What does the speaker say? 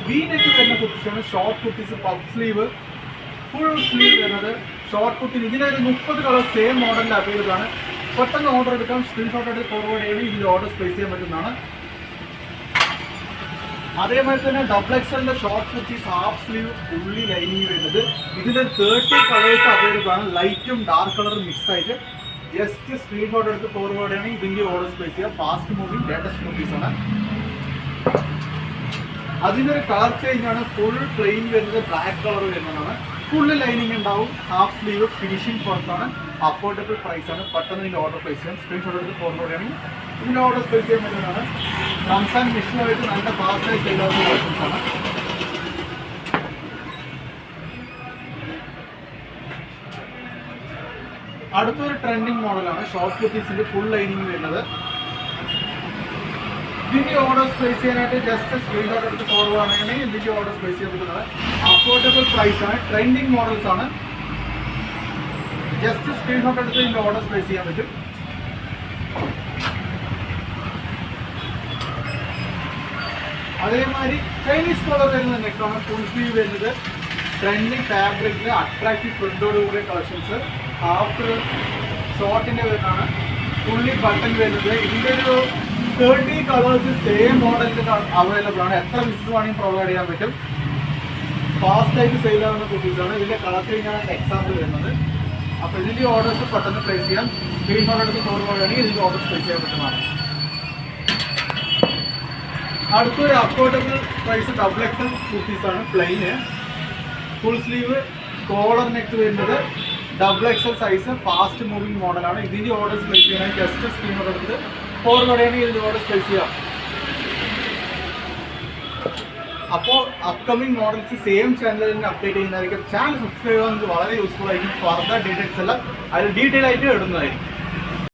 V-neck വരുന്ന കുർത്തീസാണ്. Short kurtis, puff sleeve, full sleeve വരുന്നത്. ഷോർട്ട് കുർത്തി ഇതിനൊരു 30 കളർ സെയിം മോഡലിൽ അവൈലബിൾ ആണ്. പെട്ടെന്ന് ഓർഡർ എടുക്കാം. സ്ക്രീൻഷോട്ട് എടുത്ത് ഫോർവേഡ് ചെയ്യണം. ഇതിൽ ഓർഡർ പ്ലേസ് ചെയ്യാൻ പറ്റുന്നതാണ്. അതേമാതിരി തന്നെ ഡബിൾ എക്സലിന്റെ short kurtis, half sleeve, fully lining വരുന്നത്. ഇതിൽ 30 കളേഴ്സ് അവൈലബിൾ ആണ്. ലൈറ്റും ഡാർക്ക് കളറും മിക്സ് ആയിട്ട്. ജസ്റ്റ് സ്ക്രീൻഷോട്ട് എടുത്ത് ഫോർവേഡ് ചെയ്യണം. ഇതിന്റെ ഓർഡർ പ്ലേസ് ചെയ്യാം. ഫാസ്റ്റ് മൂവിങ് ലേറ്റസ്റ്റ് കുർത്തീസ് ആണ്. അതിനൊരു കളർ ചേഞ്ച് ആണ്. ഫുൾ പ്ലെയിൻ വരുന്നത് ബ്ലാക്ക് കളർ വരുന്നതാണ്. ഫുള്ള് ലൈനിങ് ഉണ്ടാവും. ഹാഫ് സ്ലീവ്, ഫിനിഷിംഗ് പുറത്താണ്. അഫോർഡബിൾ പ്രൈസ് ആണ്. പെട്ടെന്ന് ഇതിൻ്റെ ഓർഡർ പ്ലേസ് ചെയ്യാം. സ്ക്രീൻഷോട്ട് എടുത്ത് ഫോർവേഡ് ചെയ്യണമെങ്കിൽ ഇതിൻ്റെ ഓർഡർ പ്ലേസ് ചെയ്യാൻ പറ്റുന്നതാണ്. റംസാൻ മിഷനുമായിട്ട് നല്ല ഫാസ്റ്റായി ചെയ്താവുന്ന കളക്ഷൻസ് ആണ്. അടുത്തൊരു ട്രെൻഡിങ് മോഡലാണ്. ഷോർട്ട് കുർത്തീസിന്റെ ഫുൾ ലൈനിങ് വരുന്നത്. ഇതിന്റെ ഓർഡർ പ്ലേസ് ചെയ്യാനായിട്ട് ജസ്റ്റ് സ്ക്രീൻഷോട്ട് എടുത്ത് ഫോർവേഡ് ആണെങ്കിൽ ഇതിന്റെ ഓർഡർ പ്ലേസ് ചെയ്യാൻ പറ്റുന്നത്. അഫോർഡബിൾ പ്രൈസ് ആണ്. ട്രെൻഡിങ് മോഡൽസ് ആണ്. ജസ്റ്റ് സ്ക്രീൻഷോട്ട് എടുത്ത് ഇതിന്റെ ഓർഡർ പ്ലേസ് ചെയ്യാൻ പറ്റും. അതേമാതിരി ചൈനീസ് കളർ വരുന്ന നെക്കാണ്. ഫുൾ സ്ലീവ് വരുന്നത്. ട്രെൻഡിങ് ഫാബ്രിക്കിൽ അട്രാക്റ്റീവ് പ്രിന്റോട് കൂടിയ കളക്ഷൻസ്. ഹാഫ് ഷോർട്ടിന്റെ വരുന്നതാണ്. ഫുള്ളി ബട്ടൺ വരുന്നത്. ഇതിന്റെ ഒരു 30 കളേഴ്സ് സെയിം മോഡലിൽ അവൈലബിൾ ആണ്. എത്ര പീസസ് വേണമെങ്കിൽ പ്രൊവൈഡ് ചെയ്യാൻ പറ്റും. ഫാസ്റ്റ് ആയിട്ട് സെയിൽ ആവുന്ന കുർത്തീസാണ്. ഇതിന്റെ കളർ ചേഞ്ചാണ് എക്സാമ്പിൾ വരുന്നത്. അപ്പോൾ ഇതിന്റെ ഓർഡേഴ്സ് പെട്ടെന്ന് പ്ലേസ് ചെയ്യാം. സ്ക്രീൻഷോട്ട് എടുത്ത് ഫോർവേഡ് ആണെങ്കിൽ ഇതിന്റെ ഓർഡേഴ്സ് പ്ലേസ് ചെയ്യാൻ പറ്റുന്നതാണ്. അടുത്തൊരു അഫോർഡബിൾ പ്രൈസ് ഡബിൾ എക്സൽ കുർത്തീസാണ്. പ്ലെയിന്, ഫുൾ സ്ലീവ്, കോളർ നെക്ക് വരുന്നത്. Double XL size, fast moving മോഡലാണ്. ഇതിന്റെ ഓർഡേഴ്സ് പ്ലേസ് ചെയ്യണമെങ്കിൽ ജസ്റ്റ് സ്ക്രീൻഷോട്ട് എടുത്ത് ഫോർവേഡ് ആണെങ്കിൽ ഇതിന്റെ ഓർഡേഴ്സ് പ്ലേസ് ചെയ്യാം. അപ്പോൾ അപ്കമിങ് മോഡൽസ് സെയിം ചാനലിൽ തന്നെ അപ്ഡേറ്റ് ചെയ്യുന്നതായിരിക്കും. ചാനൽ സബ്സ്ക്രൈബ് ചെയ്യാൻ വളരെ യൂസ്ഫുൾ ആയിരിക്കും. ഫർദർ ഡീറ്റെയിൽസ് എല്ലാം അതിൽ ഡീറ്റെയിൽ ആയിട്ട് ഇടുന്നതായിരിക്കും.